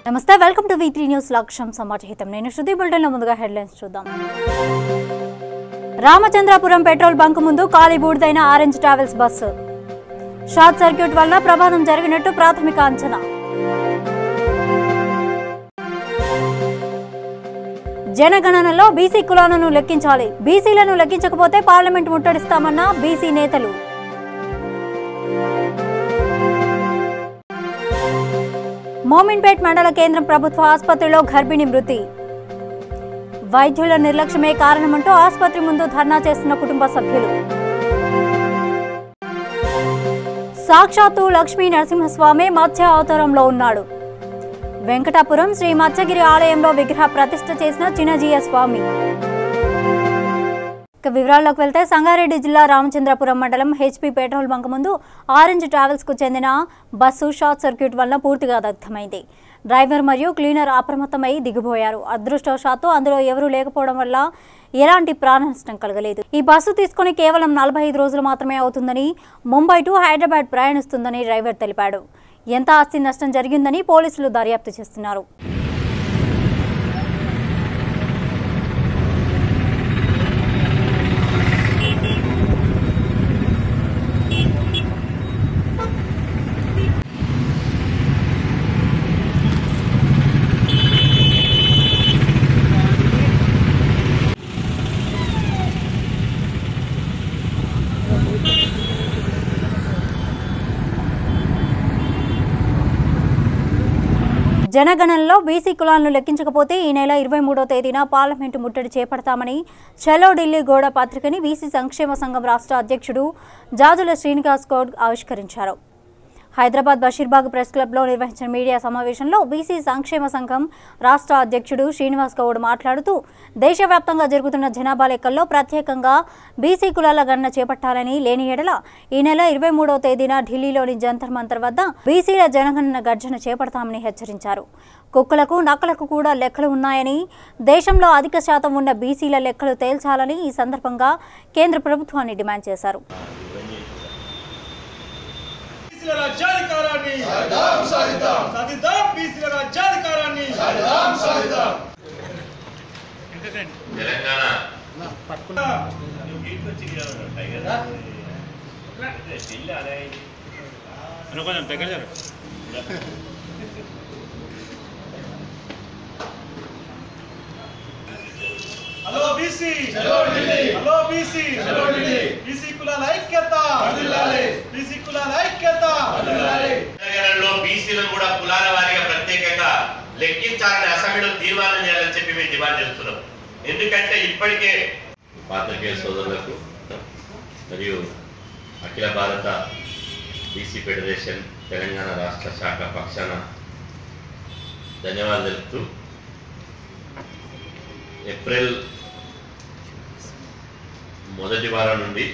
నమస్తే, welcome to V3 news. లక్ష్యం సమాచారం. నేను శృతి. బులెటిన్లో ముందుగా హెడ్లైన్స్ చూద్దాం. రామచంద్రాపురం పెట్రోల్ బంక్ ముందు ఖాళీ బూడిదైన orange travels bus. Short circuit వల్ల ప్రమాదం జరిగినట్టు ప్రాథమిక అంచనా. జనగణనలో బీసీ కులాలను లెక్కించాలి, బీసీలను లెక్కించకపోతే పార్లమెంట్ ముట్టడిస్తామన్న బీసీ నేతలు. మోమిన్పేట్ మండల కేంద్రం ప్రభుత్వ ఆసుపత్రిలో గర్భిణి మృతి. వైద్యుల నిర్లక్ష్యమే కారణమంటూ ఆసుపత్రి ముందు ధర్నా చేస్తున్న కుటుంబ సభ్యులు. సాక్షాత్తు లక్ష్మీ నరసింహస్వామి మత్స్య అవతారంలో ఉన్నాడు. వెంకటాపురం శ్రీ మత్స్యగిరి ఆలయంలో విగ్రహ ప్రతిష్ఠ చేసిన చిన్నజీయ స్వామి. వివరాల్లోకి వెళ్తే సంగారెడ్డి జిల్లా రామచంద్రపురం మండలం HP పెట్రోల్ బంక్ ముందు ఆరెంజ్ ట్రావెల్స్ కు చెందిన బస్సు షార్ట్ సర్క్యూట్ వల్ల పూర్తిగా దగ్ధమైంది. డ్రైవర్ మరియు క్లీనర్ అప్రమత్తమై దిగిపోయారు. అదృష్టవశాత్తు అందులో ఎవరూ లేకపోవడం వల్ల ఎలాంటి ప్రాణ నష్టం కలగలేదు. ఈ బస్సు తీసుకుని కేవలం 45 రోజులు మాత్రమే అవుతుందని, ముంబై టు హైదరాబాద్ ప్రయాణిస్తుందని డ్రైవర్ తెలిపాడు. ఎంత ఆస్తి నష్టం జరిగిందని పోలీసులు దర్యాప్తు చేస్తున్నారు. జనగణనలో బీసీ కులాలను లెక్కించకపోతే ఈ నెల 23వ తేదీన పార్లమెంటు ముట్టడి చేపడతామని చలో ఢిల్లీ గోడ పత్రికని బీసీ సంక్షేమ సంఘం రాష్ట్ర అధ్యక్షుడు జాజుల శ్రీనివాస్ గౌడ్ ఆవిష్కరించారు. హైదరాబాద్ బషీర్బాగ్ ప్రెస్ క్లబ్లో నిర్వహించిన మీడియా సమావేశంలో బీసీ సంక్షేమ సంఘం రాష్ట్ర అధ్యక్షుడు శ్రీనివాస్ గౌడ్ మాట్లాడుతూ దేశవ్యాప్తంగా జరుగుతున్న జనాభా లెక్కల్లో ప్రత్యేకంగా బీసీ కులాల గణన చేపట్టాలని, లేని ఎడల ఈ నెల 23వ తేదీన ఢిల్లీలోని జంతర్ మంతర్ వద్ద బీసీల జనగణన గర్జన చేపడతామని హెచ్చరించారు. కుక్కలకు నక్కలకు కూడా లెక్కలు ఉన్నాయని, దేశంలో అధిక శాతం ఉన్న బీసీల లెక్కలు తేల్చాలని ఈ సందర్భంగా కేంద్ర ప్రభుత్వాన్ని డిమాండ్ చేశారు. Hello BC, hello BC, BC కులాల ఐక్యత, బీసీ కులాల ఐక్యత. తెలంగాణలో బీసీలను కూడా కులాల వారీగా ప్రత్యేకంగా లెక్కించాలని అసెంబ్లీలో తీర్మానం చేయాలని చెప్పి మేము డిమాండ్ చేస్తున్నాం. ఎందుకంటే ఇప్పటికే పాత్రికేయ సోదరులకు మరియు అఖిల భారత బీసీ ఫెడరేషన్ తెలంగాణ రాష్ట్ర శాఖ పక్షాన ధన్యవాదాలు తెలుపుతూ ఏప్రిల్ మొదటి వారం నుండి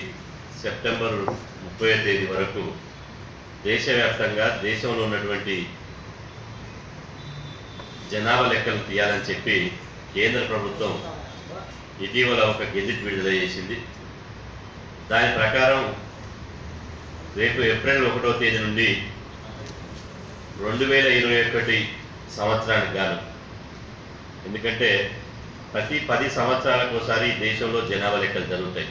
సెప్టెంబర్ 30వ తేదీ వరకు దేశవ్యాప్తంగా దేశంలో ఉన్నటువంటి జనాభా లెక్కలు తీయాలని చెప్పి కేంద్ర ప్రభుత్వం ఇటీవల ఒక గెజిట్ విడుదల చేసింది. దాని ప్రకారం రేపు ఏప్రిల్ 1వ తేదీ నుండి 2021 సంవత్సరానికి గాను, ఎందుకంటే ప్రతి 10 సంవత్సరాలకు ఒకసారి దేశంలో జనాభా లెక్కలు జరుగుతాయి.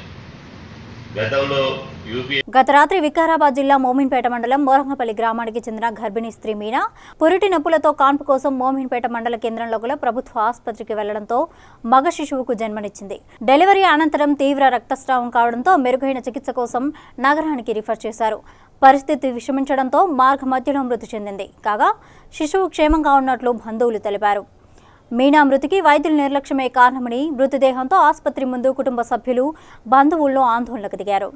గత రాత్రి వికారాబాద్ జిల్లా మోమిన్పేట మండలం మోరంగపల్లి గ్రామానికి చెందిన గర్భిణీ స్త్రీ మీనా పురిటి నొప్పులతో కాన్పు కోసం మోమిన్పేట మండల కేంద్రంలో గల ప్రభుత్వ ఆసుపత్రికి వెళ్లడంతో మగ శిశువుకు జన్మనిచ్చింది. డెలివరీ అనంతరం తీవ్ర రక్తస్రావం కావడంతో మెరుగైన చికిత్స కోసం నగరానికి రిఫర్ చేశారు. పరిస్థితి విషమించడంతో మార్గ మధ్యలో మృతి చెందింది. కాగా శిశువు క్షేమంగా ఉన్నట్లు బంధువులు తెలిపారు. మీనా మృతికి వైద్యుల నిర్లక్ష్యమే కారణమని, మృతదేహంతో ఆసుపత్రి ముందు కుటుంబ సభ్యులు, బంధువుల్లో ఆందోళనకు దిగారు.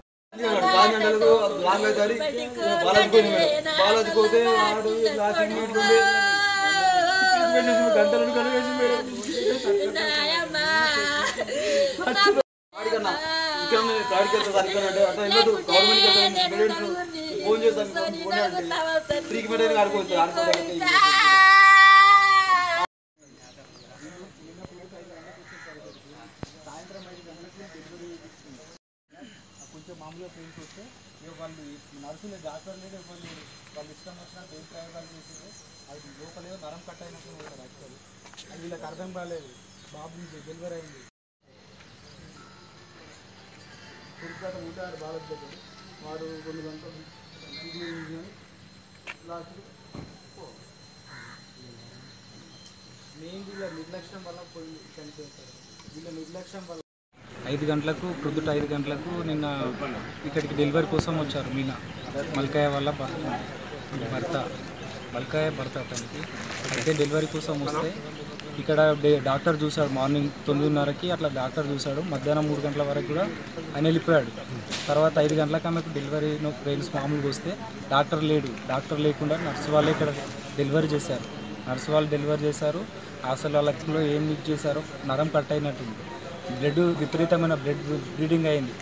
మామూలుగా ఫ్రెండ్స్ వస్తే వాళ్ళు నర్సులు డాక్టర్లు వాళ్ళు ఇష్టం వచ్చిన ప్రయోగాలు చేసేది అది లోపల నరం కట్ అయినట్టు ఉంటుంది యాక్చువల్లీ. అది వీళ్ళకి అర్థం కాలేదు. బాబు డెలివరీ అయింది. తిరుగుతాట ఉంటాడు బాబు దగ్గర. వాడు కొన్ని గంటలు లాస్ట్ మెయిన్ వీళ్ళ నిర్లక్ష్యం వల్ల పోయి చనిపోతారు. వీళ్ళ నిర్లక్ష్యం వల్ల 5 గంటలకు ప్రొద్దుట 5 గంటలకు నిన్న ఇక్కడికి డెలివరీ కోసం వచ్చారు. మీనా మల్కాయ వాళ్ళ భర్త అతనికి. అయితే డెలివరీ కోసం వస్తే ఇక్కడ డాక్టర్ చూశాడు. మార్నింగ్ 9:30కి అట్లా డాక్టర్ చూశాడు. మధ్యాహ్నం 3 గంటల వరకు కూడా ఆయన వెళ్ళిపోయాడు. తర్వాత 5 గంటలకు ఆమెకు డెలివరీ పెయిన్స్ మామూలుగా వస్తే డాక్టర్ లేడు. డాక్టర్ లేకుండా నర్సు వాళ్ళే ఇక్కడ డెలివరీ చేశారు. నర్సు వాళ్ళు డెలివరీ చేశారు. అసలు వాళ్ళలో ఏం లీక్ చేశారో నరం కట్ అయినట్టుంది. బ్లడ్ విపరీతమైన బ్లీడింగ్ అయింది.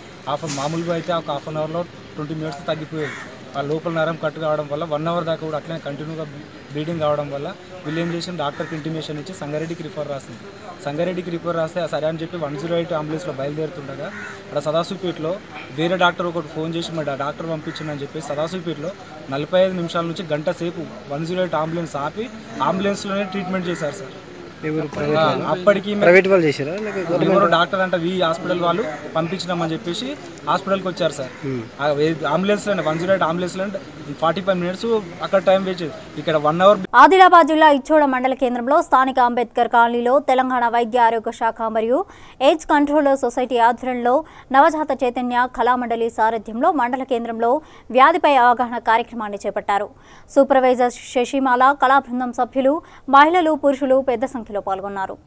మామూలుగా అయితే ఒక హాఫ్ అన్ అవర్లో 20 మినిట్స్ తగ్గిపోయేది. ఆ లోపల నరం కట్ కావడం వల్ల 1 అవర్ దాకా కూడా అట్లనే కంటిన్యూగా బ్లీడింగ్ కావడం వల్ల వీళ్ళు ఏం చేసిన డాక్టర్కి ఇంటిమేషన్ ఇచ్చి సంగారెడ్డికి రిఫర్ రాసింది. సంగారెడ్డికి రిఫర్ రాస్తే సరే అని చెప్పి 108 అంబులెన్స్లో బయలుదేరుతుండగా అక్కడ సదాశివపేటలో వేరే డాక్టర్ ఒకటి ఫోన్ చేసి మరి డాక్టర్ పంపించిందని చెప్పి సదాశివపేటలో 45 నిమిషాల నుంచి గంట సేపు 108 అంబులెన్స్ ఆపి అంబులెన్స్లోనే ట్రీట్మెంట్ చేశారు సార్. అప్పటికి ప్రైవేట్ వాళ్ళు చేశారా? ఎవరో డాక్టర్ అంటే వి హాస్పిటల్ వాళ్ళు పంపించినామని చెప్పేసి హాస్పిటల్కి వచ్చారు సార్. అంబులెన్స్లోనే 108 అంబులెన్స్లో 45 మినిట్స్ అక్కడ టైం వేస్ట్. ఇక్కడ 1 అవర్. ఆదిలాబాద్ జిల్లా ఇచ్చోడ మండల కేంద్రంలో స్థానిక అంబేద్కర్ కాలనీలో తెలంగాణ వైద్య ఆరోగ్య శాఖ మరియు ఎయిడ్స్ కంట్రోలర్ సొసైటీ ఆధ్వర్యంలో నవజాత చైతన్య కళామండలి సారథ్యంలో మండల కేంద్రంలో వ్యాధిపై అవగాహన కార్యక్రమాన్ని చేపట్టారు. సూపర్వైజర్ శశిమాల, కళా బృందం సభ్యులు, మహిళలు, పురుషులు పెద్ద సంఖ్యలో పాల్గొన్నారు.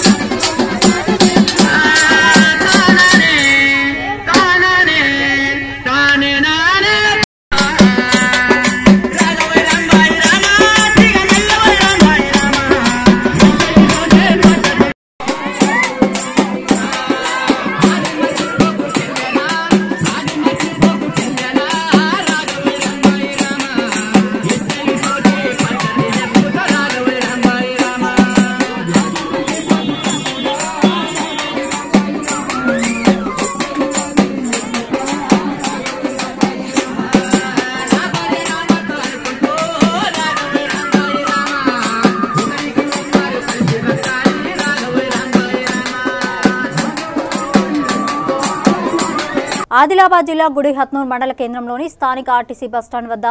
ఆదిలాబాద్ జిల్లా గుడిహత్నూర్ మండల కేంద్రంలోని స్థానిక ఆర్టీసీ బస్టాండ్ వద్ద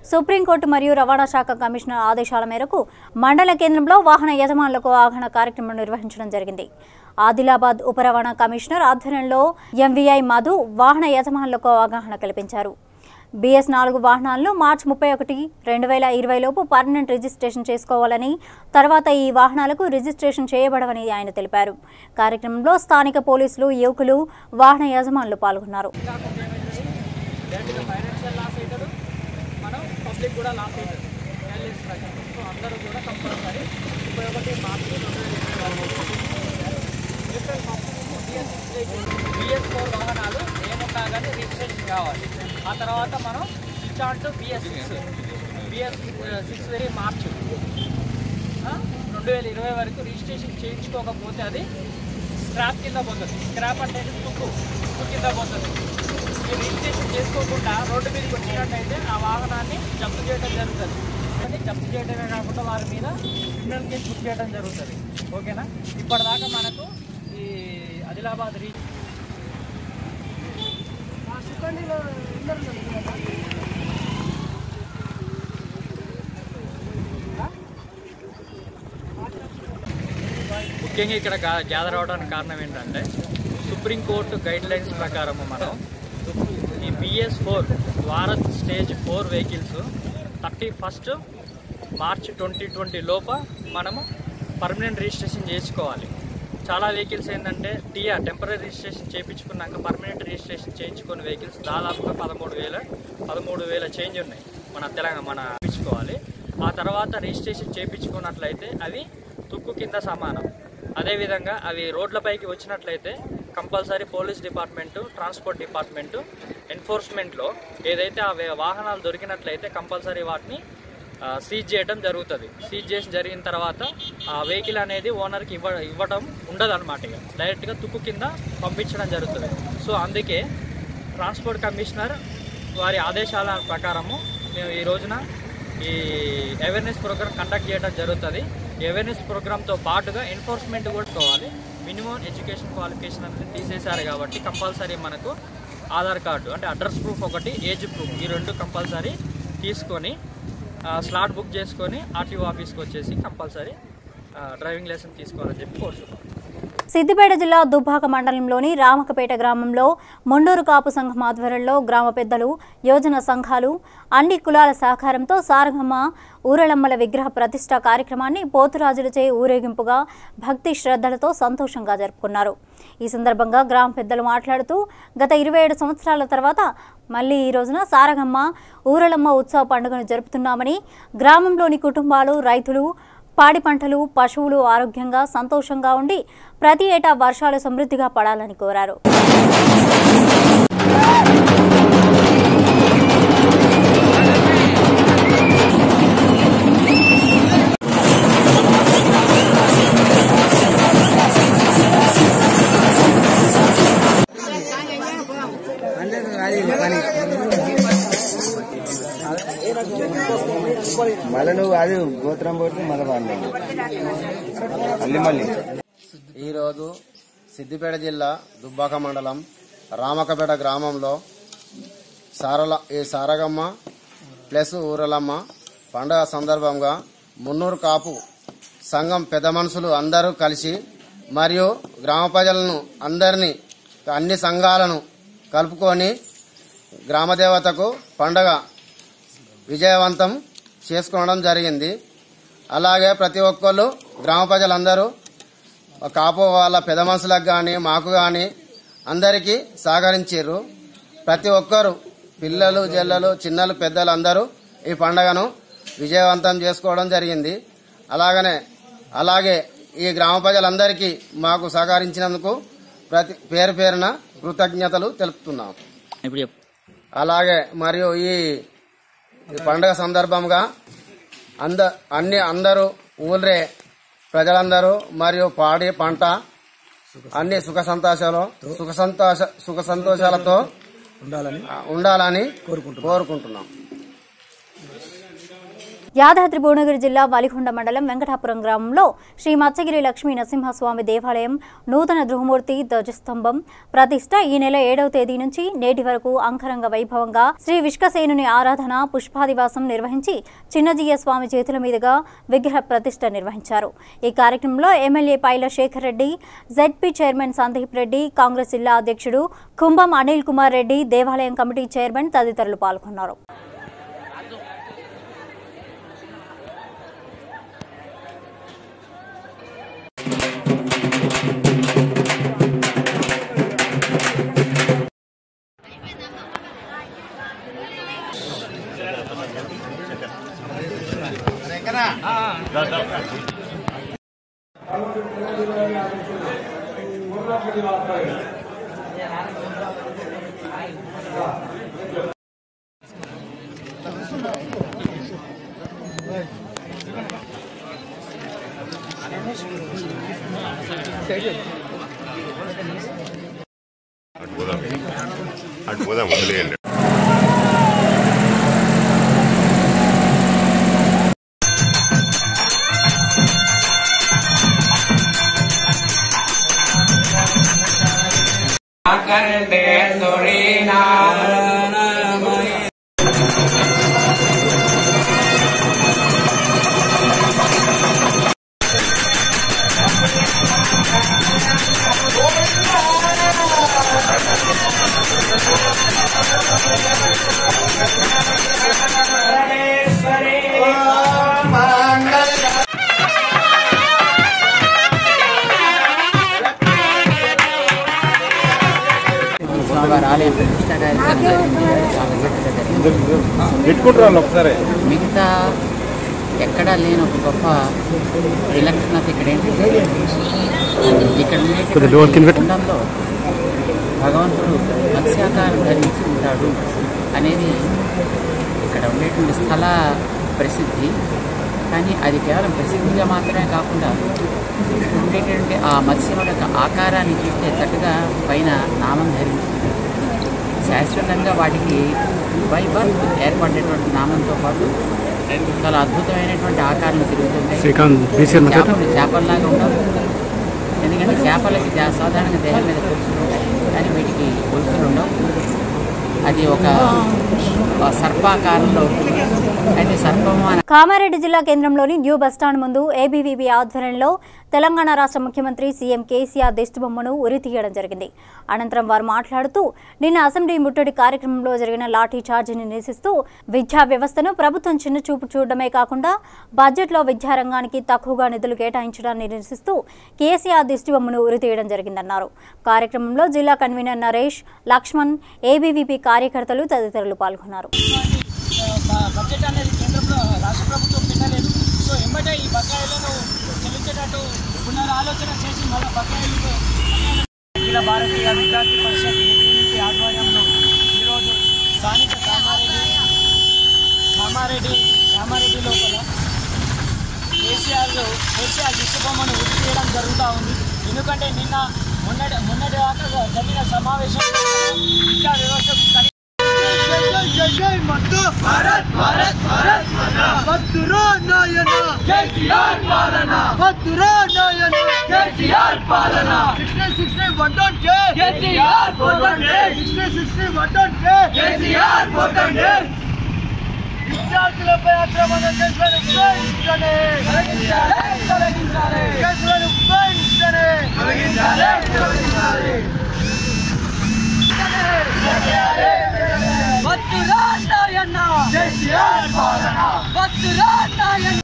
సుప్రీంకోర్టు మరియు రవాణా శాఖ కమిషనర్ ఆదేశాల మేరకు మండల కేంద్రంలో వాహన యజమానులకు అవగాహన కార్యక్రమం నిర్వహించడం జరిగింది. ఆదిలాబాద్ ఉప రవాణా కమిషనర్ ఆధ్వర్యంలో ఎంవీఐ మధు వాహన యజమానులకు అవగాహన కల్పించారు. BS4 వాహనాలను మార్చి 31, 2020 లోపు పర్మనెంట్ రిజిస్ట్రేషన్ చేసుకోవాలని, తర్వాత ఈ వాహనాలకు రిజిస్ట్రేషన్ చేయబడవని ఆయన తెలిపారు. కార్యక్రమంలో స్థానిక పోలీసులు, యువకులు, వాహన యజమానులు పాల్గొన్నారు. BS4 వాహనాలు ఏమున్నా కానీ రిజిస్ట్రేషన్ కావాలి. ఆ తర్వాత మనం స్విచ్ ఆన్ టు BS6 మార్చి 2020 వరకు రిజిస్ట్రేషన్ చేయించుకోకపోతే అది స్క్రాప్ కింద పోతుంది. స్క్రాప్ అంటే తుక్కు కింద పోతుంది. మీరు రిజిస్ట్రేషన్ చేసుకోకుండా రోడ్డు మీదకి వచ్చినట్టయితే ఆ వాహనాన్ని జప్తు చేయడం జరుగుతుంది. జప్తు చేయడమే కాకుండా వారి మీద క్రిమినల్ కేసు బుక్ చేయడం జరుగుతుంది. ఓకేనా? ఇప్పటిదాకా మనకు ఈ ఆదిలాబాద్ ముఖ్యంగా ఇక్కడ గ్యాదర్ అవడానికి కారణం ఏంటంటే సుప్రీంకోర్టు గైడ్లైన్స్ ప్రకారము మనం ఈ BS4 భారత్ స్టేజ్ 4 వెహికల్స్ 31 మార్చి 2020 లోప మనము పర్మనెంట్ రిజిస్ట్రేషన్ చేసుకోవాలి. చాలా వెహికల్స్ ఏంటంటే టెంపరీ రిజిస్ట్రేషన్ చేయించుకున్నాక పర్మనెంట్ రిజిస్ట్రేషన్ చేయించుకున్న వెహికల్స్ దాదాపుగా 13,000 చేంజ్ ఉన్నాయి. మన చేయించుకోవాలి. ఆ తర్వాత రిజిస్ట్రేషన్ చేయించుకున్నట్లయితే అవి తుక్కు కింద సమానం. అదేవిధంగా అవి రోడ్లపైకి వచ్చినట్లయితే compulsory police department, transport department ఎన్ఫోర్స్మెంట్లో ఏదైతే ఆ వాహనాలు దొరికినట్లయితే కంపల్సరీ వాటిని సీజ్ చేయడం జరుగుతుంది. సీజ్ చేసి జరిగిన తర్వాత ఆ వెహికల్ అనేది ఓనర్కి ఇవ్వడం ఉండదు అనమాట. ఇక డైరెక్ట్గా తుక్కు కింద పంపించడం జరుగుతుంది. సో అందుకే ట్రాన్స్పోర్ట్ కమిషనర్ వారి ఆదేశాల ప్రకారము మేము ఈ రోజున ఈ అవేర్నెస్ ప్రోగ్రామ్ కండక్ట్ చేయడం జరుగుతుంది. అవేర్నెస్ ప్రోగ్రామ్తో పాటుగా ఎన్ఫోర్స్మెంట్ కూడా కావాలి. మినిమం ఎడ్యుకేషన్ క్వాలిఫికేషన్ అనేది తీసేశారు కాబట్టి కంపల్సరీ మనకు ఆధార్ కార్డు అంటే అడ్రస్ ప్రూఫ్ ఒకటి, ఏజ్ ప్రూఫ్ ఈ రెండు కంపల్సరీ తీసుకొని స్లాట్ బుక్ చేసుకొని ఆర్టీఓ ఆఫీస్కి వచ్చేసి కంపల్సరీ డ్రైవింగ్ లైసెన్స్ తీసుకోవాలని చెప్పి కోరుతున్నాం. సిద్దిపేట జిల్లా దుబ్బాక మండలంలోని రామకపేట గ్రామంలో మొండూరు కాపు సంఘం ఆధ్వర్యంలో గ్రామ పెద్దలు, యోజన సంఘాలు, అన్ని కులాల సహకారంతో సారగమ్మ ఊరలమ్మల విగ్రహ ప్రతిష్ఠ కార్యక్రమాన్ని పోతురాజులచే ఊరేగింపుగా భక్తి శ్రద్ధలతో సంతోషంగా జరుపుకున్నారు. ఈ సందర్భంగా గ్రామ పెద్దలు మాట్లాడుతూ గత 27 సంవత్సరాల తర్వాత మళ్లీ ఈ రోజున సారగమ్మ ఊరలమ్మ ఉత్సవ పండుగను జరుపుతున్నామని, గ్రామంలోని కుటుంబాలు, రైతులు, పాడి పంటలు, పశువులు ఆరోగ్యంగా సంతోషంగా ఉండి ప్రతి ఏటా వర్షాలు సమృద్ధిగా పడాలని కోరారు. మళ్ళీ నువ్వు అది గోత్రం పోతే మళ్ళీ ఈరోజు సిద్దిపేట జిల్లా దుబ్బాక మండలం రామకపేట గ్రామంలో సారగమ్మ ప్లస్ ఊరలమ్మ పండుగ సందర్భంగా మున్నూరు కాపు సంఘం పెద్ద మనుషులు అందరూ కలిసి మరియు గ్రామ ప్రజలను అందరినీ అన్ని సంఘాలను కలుపుకొని గ్రామదేవతకు పండుగ విజయవంతం చేసుకోవడం జరిగింది. అలాగే ప్రతి ఒక్కళ్ళు గ్రామ ప్రజలందరూ కాపు వాళ్ళ పెద్ద మనుషులకు కానీ మాకు కానీ అందరికీ సహకరించారు. ప్రతి ఒక్కరు పిల్లలు, జల్లలు, చిన్నలు, పెద్దలు అందరూ ఈ పండుగను విజయవంతం చేసుకోవడం జరిగింది. అలాగే ఈ గ్రామ ప్రజలందరికీ మాకు సహకరించినందుకు ప్రతి పేరున కృతజ్ఞతలు తెలుపుతున్నాం. అలాగే మరియు ఈ పండుగ సందర్భంగా అందరూ ఊళ్ళే ప్రజలందరూ మరియు పాడి పంట అన్ని సుఖ సంతోషాలతో ఉండాలని కోరుకుంటున్నాం. యాదాద్రి భువనగిరి జిల్లా వలిగొండ మండలం వెంకటాపురం గ్రామంలో శ్రీ మత్స్యగిరి లక్ష్మీ నరసింహస్వామి దేవాలయం నూతన గృహమూర్తి ధ్వజస్తంభం ప్రతిష్ట ఈ నెల 7వ తేదీ నుంచి నేటి వరకు అంగరంగ వైభవంగా శ్రీ విష్కసేనుని ఆరాధన పుష్పాదివాసం నిర్వహించి చిన్నజీయ స్వామి చేతుల మీదుగా విగ్రహ ప్రతిష్ట నిర్వహించారు. ఈ కార్యక్రమంలో MLA Paila Shekar Reddy, ZP chairman Sandeep Reddy, Congress జిల్లా అధ్యక్షుడు కుంభం అనిల్ కుమార్ రెడ్డి, దేవాలయం కమిటీ చైర్మన్ తదితరులు పాల్గొన్నారు. అటుపోదాం వదిలేయండి. మిగతా ఎక్కడా లేని ఒక గొప్ప విలక్షణత ఇక్కడ ఏంటంటే ఇక్కడ కుండంలో భగవంతుడు మత్స్యాకారం ధరించి ఉంటాడు అనేది ఇక్కడ ఉండేటువంటి స్థల ప్రసిద్ధి. కానీ అది కేవలం ప్రసిద్ధిగా మాత్రమే కాకుండా ఉండేటువంటి ఆ మత్స్యం యొక్క ఆకారాన్ని చూస్తే చక్కగా పైన నామం ధరించింది. శాశ్వతంగా వాటికి బై బర్త్ ఏర్పడేటువంటి నామంతో పాటు చాలా అద్భుతమైనటువంటి ఆకారాలు తిరుగుతుంటాయి. చేపల్లాగా ఉండవు, ఎందుకంటే చేపలకి సాధారణంగా దేహం మీద పొలుసులు ఉంటాయి, కానీ వీటికి పొలుసులు ఉండవు. అది ఒక సర్పాకారంలో ఉంటుంది. అయితే సర్పము కామారెడ్డి జిల్లా కేంద్రంలోని న్యూ బస్టాండ్ ముందు ఏబీవీపీ ఆధ్వర్యంలో తెలంగాణ రాష్ట్ర ముఖ్యమంత్రి సీఎం కేసీఆర్ దిష్టిబొమ్మను ఉరితీయడం జరిగింది. అనంతరం వారు మాట్లాడుతూ నిన్న అసెంబ్లీ ముట్టడి కార్యక్రమంలో జరిగిన లాఠీ చార్జీని నిరసిస్తూ విద్యా వ్యవస్థను ప్రభుత్వం చిన్నచూపు చూడడమే కాకుండా బడ్జెట్లో విద్యారంగానికి తక్కువగా నిధులు కేటాయించడాన్ని నిరసిస్తూ కేసీఆర్ దిష్టిబొమ్మను ఉరితీయడం జరిగిందన్నారు. కార్యక్రమంలో జిల్లా కన్వీనర్ నరేష్, లక్ష్మణ్, ఏబీవీపీ కార్యకర్తలు తదితరులు పాల్గొన్నారు. బడ్జెట్ అనేది కేంద్ర రాష్ట్ర ప్రభుత్వం పెట్టలేదు. సో ఎమ్మటే ఈ బకాయిలను చెల్లించేటట్టు పునరాలోచన చేసి మళ్ళీ బకాయిలు అఖిల భారతీయ విద్యార్థి పరిషత్ ఏబీవీపీ ఆధ్వర్యంలో ఈరోజు స్థానిక కామారెడ్డి లోపల కేసీఆర్ దిష్టిబొమ్మను ఉరి తీయడం జరుగుతూ ఉంది. ఎందుకంటే నిన్న మొన్నటి దాకా జరిగిన సమావేశంలో విద్యా వ్యవస్థ జై మత్తు భారత్ భారత్ భారత్ మాతా మత్తురా నాయన కేసీఆర్ పాలన మత్తురా నాయన కేసీఆర్ పాలన 6061 కేసీఆర్ పోతండే 6061 కేసీఆర్ పోతండే విద్యార్థులపై ఆక్రమణ కేసులను వెంటనే తొలగించాలి కేసులను వెంటనే తొలగించాలి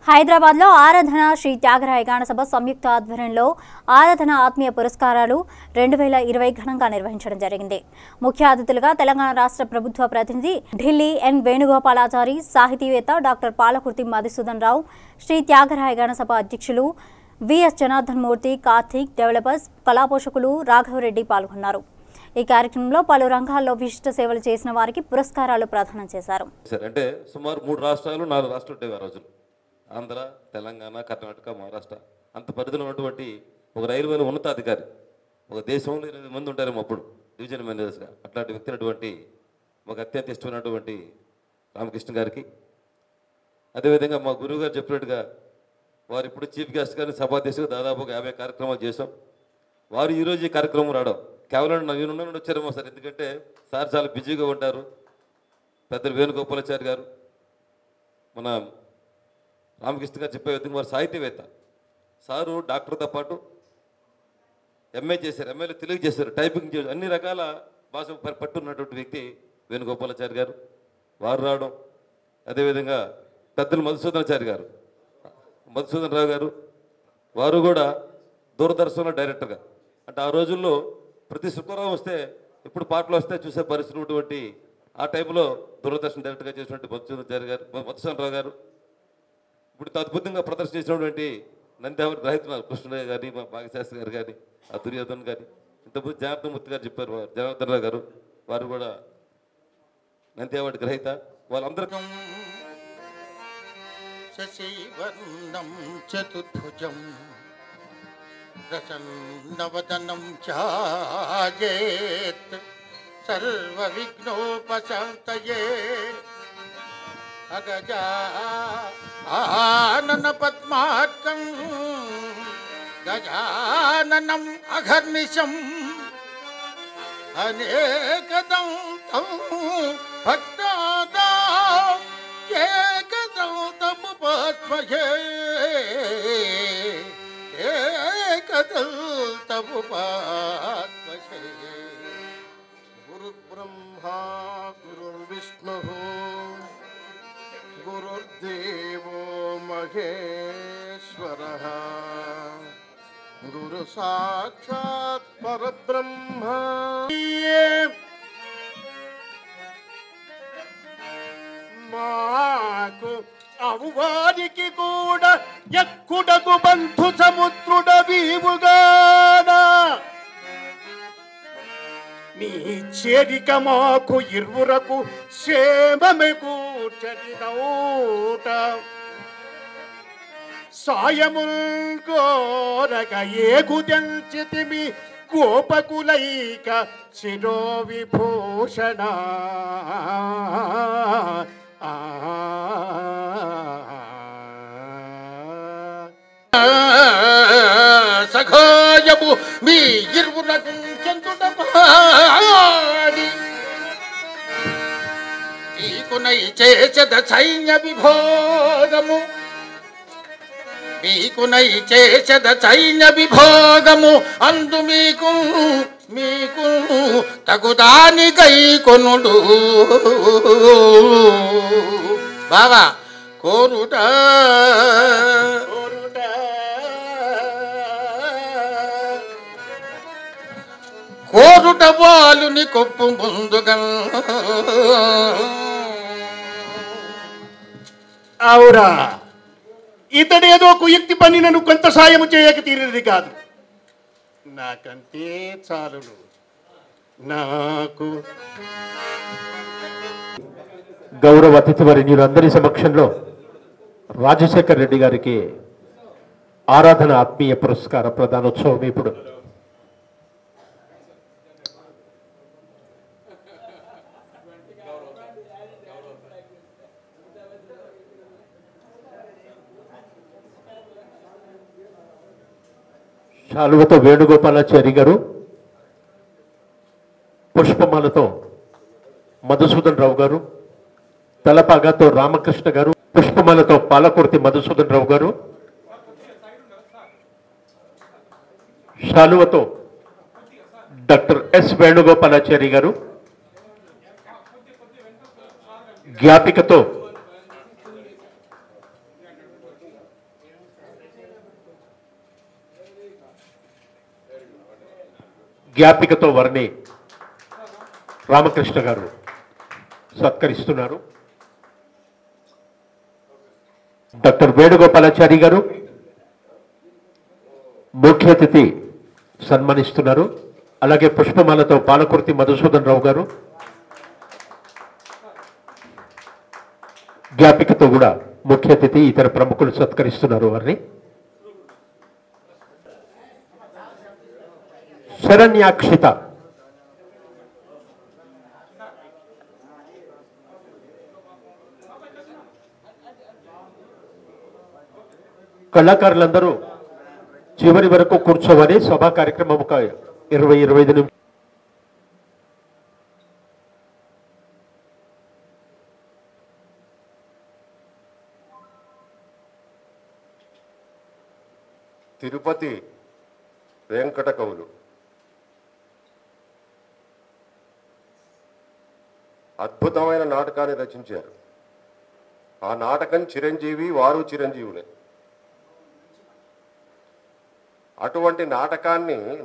హైదరాబాద్ లో ఆరాధన శ్రీ త్యాగరాయ గానసభ సంయుక్త ఆధ్వర్యంలో ఆరాధన ఆత్మీయ పురస్కారాలు 2020 ఘనంగా నిర్వహించడం జరిగింది. ముఖ్య అతిథులుగా తెలంగాణ రాష్ట్ర ప్రభుత్వ ప్రతినిధి ఢిల్లీ ఎన్ వేణుగోపాలాచారి, సాహితీవేత్త డాక్టర్ పాలకుర్తి మధుసూదన్ రావు, శ్రీ త్యాగరాయ గానసభ అధ్యక్షులు విఎస్ జనార్దన్ మూర్తి, కార్తీక్, డెవలపర్స్, కళాపోషకులు రాఘవరెడ్డి పాల్గొన్నారు. ఈ కార్యక్రమంలో పలు రంగాల్లో విశిష్ట సేవలు చేసిన వారికి పురస్కారాలు ప్రదానం చేశారు. అంటే సుమారు 3 రాష్ట్రాలు 4 రాష్ట్రాలు ఉండేవి ఆ రోజులు. ఆంధ్ర, తెలంగాణ, కర్ణాటక, మహారాష్ట్ర అంత పరిధిలో ఉన్నటువంటి ఒక రైల్వేలో ఉన్నతాధికారి, ఒక దేశంలో 20 మంది ఉంటారేమో అప్పుడు డివిజన్ మేనేజర్స్గా, అట్లాంటి వ్యక్తి అయినటువంటి మాకు అత్యంత ఇష్టమైనటువంటి రామకృష్ణ గారికి, అదేవిధంగా మా గురువు గారు చెప్పినట్టుగా వారు ఇప్పుడు చీఫ్ గెస్ట్ గారిని సభాధ్యక్షులుగా దాదాపుగా 50 కార్యక్రమాలు చేశాం. వారు ఈరోజు ఈ కార్యక్రమం రావడం కేవలం నవీన నుండి వచ్చారేమో సార్, ఎందుకంటే సార్ చాలా బిజీగా ఉంటారు. పెద్దలు వేణుగోపాలాచారి గారు, మన రామకృష్ణ గారు చెప్పే విధంగా వారు సాహిత్యవేత్త. సారు డాక్టర్తో పాటు ఎంఏ చేశారు, ఎంఏలో తెలుగు చేశారు, టైపింగ్ చేశారు, అన్ని రకాల భాష పట్టున్నటువంటి వ్యక్తి వేణుగోపాలాచారి గారు. వారు రావడం, అదేవిధంగా పెద్దలు మధుసూదన్ రావు గారు, వారు కూడా దూరదర్శన్లో డైరెక్టర్గా, అంటే ఆ రోజుల్లో ప్రతి శుక్రవారం వస్తే ఇప్పుడు పాటలు వస్తే చూసే పరిస్థితి ఉన్నటువంటి ఆ టైంలో దూరదర్శన్ డైరెక్టర్గా చేసినటువంటి మధుసూదన్ రావు గారు, ఇప్పుడు అద్భుతంగా ప్రదర్శన చేసినటువంటి నంద్యావరి రహిత కృష్ణయ్య గారి, మా భాగ్యశాస్త్రి గారు కానీ, ఆ దుర్యోధన్ కానీ, ఇంతకుముందు జనార్దన్ మూర్తి గారు చెప్పారు, జనార్దన్ రావు గారు, వారు కూడా నంద్యావరి గ్రహీత. వాళ్ళందరికీ శశివర్ణం చతుర్భుజం ప్రసన్నవదనం ఛాయేత్ సర్వవిఘ్నోపశాంతయే అగజానన పద్మార్కం గజాననం అఘర్నిశం అనేకదంతం భక్తానాం ఏకదంతముపాస్మహే ఏకదంతముపాస్మహే. గురుర్బ్రహ్మా గురుర్విష్ణుః గురుర్దేవో మహేశ్వరః గురు సాక్షాత్ పరబ్రహ్మ. మాకు అవువారికి కూడా ఎక్కుడకు బంధు సముద్రుడ వీవుగానా నీ చేరిక మాకు ఇరువురకు క్షేమమే కూర్చనిదౌట సాయముల్ కోరక ఏగుదెల్చితిమి గోపకులైక శిరో విభూషణ. సఖాయము మీ ఇరువులకు చెందుట పాడి మీకునై చేసద సైన్య విభోగము మీకునై చేసద సైన్య విభోగము అందు మీకు తగుదానికై కొనుడు బావా కోరుట కోరుట వాలుని కొప్పు ముందుగా అవురా ఇతడేదో కుయుక్తి పని నన్ను కొంత సాయము చేయక తీరినది కాదు. నాకంతే చాలును. నాకు గౌరవ అతిథివర్యులందరి సమక్షంలో రాజశేఖర్ రెడ్డి గారికి ఆరాధన ఆత్మీయ పురస్కార ప్రదానోత్సవం ఇప్పుడు శాలువతో వేణుగోపాలాచారి గారు, పుష్పమాలతో మధుసూదన్ రావు గారు, తలపాగాతో రామకృష్ణ గారు, పుష్పమాలతో పాలకుర్తి మధుసూదన్ రావు గారు, శాలువతో డాక్టర్ ఎస్ వేణుగోపాలాచారి గారు, జ్ఞాపికతో వారిని రామకృష్ణ గారు సత్కరిస్తున్నారు. డాక్టర్ వేణుగోపాలాచారి గారు ముఖ్య అతిథి సన్మానిస్తున్నారు. అలాగే పుష్పమాలతో పాలకుర్తి మధుసూదన్ రావు గారు జ్ఞాపికతో కూడా ముఖ్య అతిథి ఇతర ప్రముఖులు సత్కరిస్తున్నారు. వారిని శరణ్యాక్షిత కళాకారులందరూ చివరి వరకు కూర్చోవాలి. సభా కార్యక్రమం ఒక 20-25 నిమిషాలు. తిరుపతి వెంకట కవులు అద్భుతమైన నాటకాన్ని రచించారు. ఆ నాటకం చిరంజీవి, వారు చిరంజీవులే. అటువంటి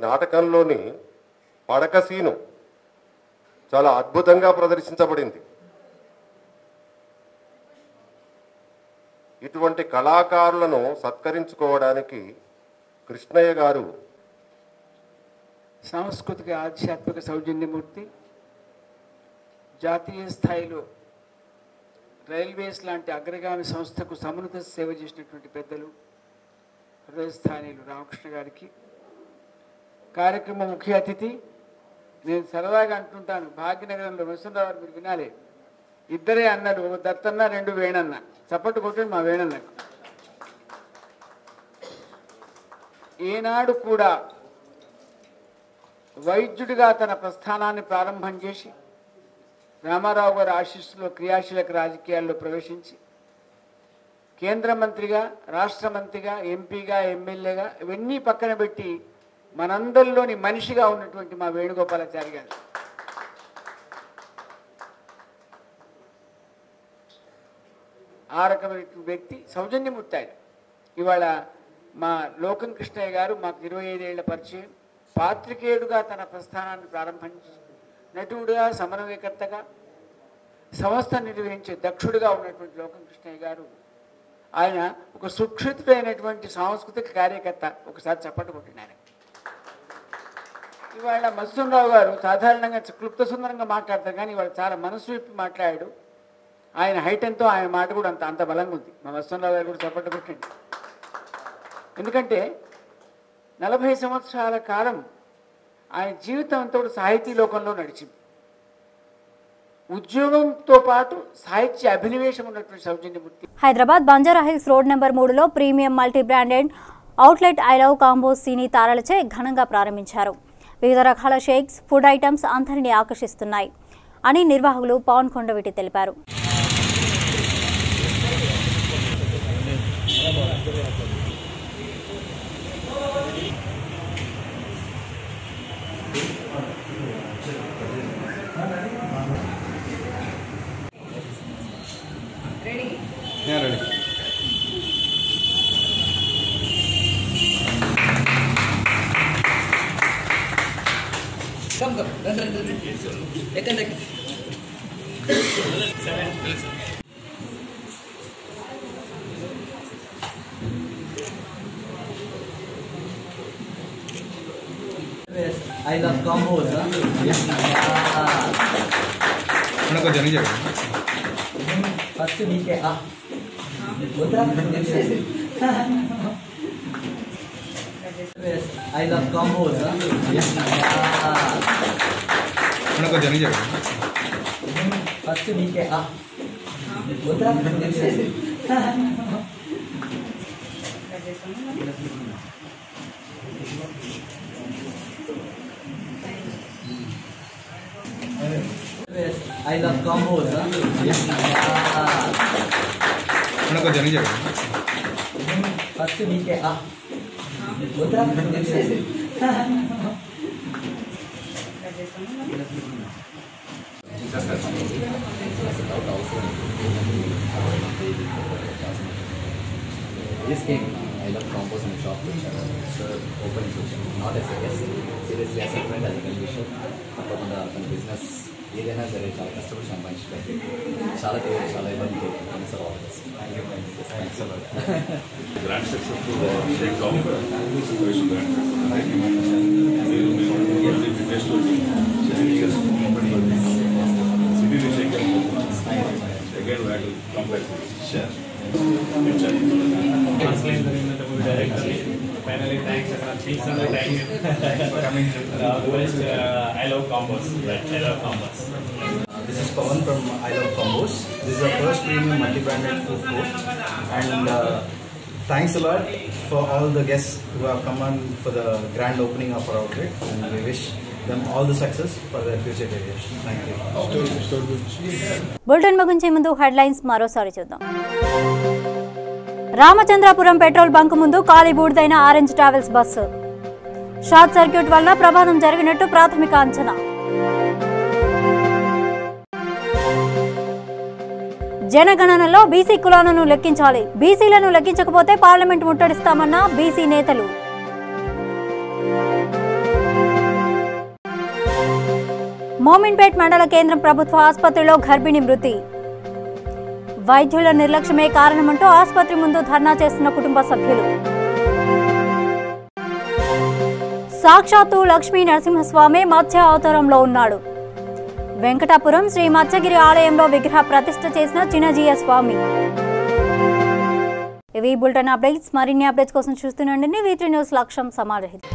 నాటకంలోని పడక సీను చాలా అద్భుతంగా ప్రదర్శించబడింది. ఇటువంటి కళాకారులను సత్కరించుకోవడానికి కృష్ణయ్య గారు సాంస్కృతిక ఆధ్యాత్మిక సౌజన్యమూర్తి, జాతీయ స్థాయిలో రైల్వేస్ లాంటి అగ్రగామి సంస్థకు సమున్నత సేవ చేసినటువంటి పెద్దలు హృదయస్థానీయులు రామకృష్ణ గారికి, కార్యక్రమ ముఖ్య అతిథి, నేను సరదాగా అంటుంటాను, భాగ్యనగరంలో నరసింహరావు గారు మీరు వినాలి, ఇద్దరే అన్నారు, దత్తన్న 2 వేణన్న, చప్పట్టు కొట్టండి మా వేణన్నకు. ఏనాడు కూడా వైద్యుడిగా తన ప్రస్థానాన్ని ప్రారంభం చేసి రామారావు గారి ఆశీస్సులో క్రియాశీలక రాజకీయాల్లో ప్రవేశించి కేంద్ర మంత్రిగా, రాష్ట్ర మంత్రిగా, ఎంపీగా, ఎమ్మెల్యేగా ఇవన్నీ పక్కన పెట్టి మనందరిలోని మనిషిగా ఉన్నటువంటి మా వేణుగోపాలాచారి గారు ఆ రకమైన వ్యక్తి, సౌజన్యమూర్తి ఆయన. ఇవాళ మా లోకం కృష్ణయ్య గారు మాకు 25 ఏళ్ల పరిచయం, పాత్రికేయుడుగా తన ప్రస్థానాన్ని ప్రారంభించి నటుడుగా, సమన్వయకర్తగా, సంస్థ నిర్వహించే దక్షుడుగా ఉన్నటువంటి లోకం కృష్ణయ్య గారు ఆయన ఒక సుక్షితుడైనటువంటి సాంస్కృతిక కార్యకర్త. ఒకసారి చప్పట్లు కొట్టినారు. ఇవాళ మధుసూదన్ గారు సాధారణంగా క్లుప్త సుందరంగా మాట్లాడతారు, కానీ ఇవాళ చాలా మనసు విప్పి మాట్లాడాడు. ఆయన హైట్ ఎంతో ఆయన మాట కూడా అంత బలంగా ఉంది. మా మధుసూదన్ గారు కూడా చప్పట్లు కొట్టండి. ఎందుకంటే 40 సంవత్సరాల కాలం ఆయన జీవితం అంతా కూడా సాహితీ లోకంలో నడిచింది. ఉద్యోగంతో పాటు సాహిత్య అభినవేశం ఉన్నటువంటి సౌజన్యమూర్తి. హైదరాబాద్ బంజారాహిల్స్ రోడ్ నెంబర్ 3లో premium multi branded outlet I love combos cine తారలచే ఘనంగా ప్రారంభించారు. వివిధ రకాల షేక్స్, ఫుడ్ ఐటమ్స్ అందరినీ ఆకర్షిస్తున్నాయి అని నిర్వాహకులు పవన్ కొండవీటి తెలిపారు. I love combos. First week I love combos. First week I love combos. First week This came, I love combos in the shop, which sir open not as a guest, seriously as a friend, as a well-wisher. తప్పకుండా తన business ఏదైనా సరే చాలా కష్టపడి సంపాదించడానికి చాలా ఇబ్బంది పడుతుంది sir. Grand successful shake combo Finally, thanks for coming to I Love Combos. I Love Combos. This is Pawan from I Love Combos. This is our first premium multi-branded food court, and thanks a lot for all the guests who have come on for the grand opening of our outlet, and we wish them all the success for their future careers. Thank you. Bulletin ముగించే ముందు headlines మరోసారి చూద్దాం. Ramachandrapuram petrol bunk ముందు ఖాళీ బూడిదైన orange travels bus. Short circuit వల్ల ప్రమాదం జరిగినట్టు ప్రాథమిక అంచనా. జనగణనలో బీసీ కులాలను లెక్కించాలి, బీసీలను లెక్కించకపోతే పార్లమెంట్ ముట్టడిస్తామన్న బీసీ నేతలు. మోమిన్పేట్ మండల కేంద్రం ప్రభుత్వ ఆసుపత్రిలో గర్భిణి మృతి. వైద్యుల నిర్లక్ష్యమే కారణమంటూ ఆసుపత్రి ముందు ధర్నా చేస్తున్న కుటుంబ సభ్యులు. సాక్షాత్తు లక్ష్మీ నరసింహస్వామి మత్స్య అవతారంలో ఉన్నాడు. వెంకటాపురం శ్రీ మత్స్యగిరి ఆలయంలో విగ్రహ ప్రతిష్ఠ చేసిన చిన్నజీయ స్వామి. ఇవి బులెటిన్ అప్డేట్స్. మరిన్ని అప్డేట్స్ కోసం చూస్తూనే ఉండండి V3 న్యూస్. లక్ష్యం సమాజహితం.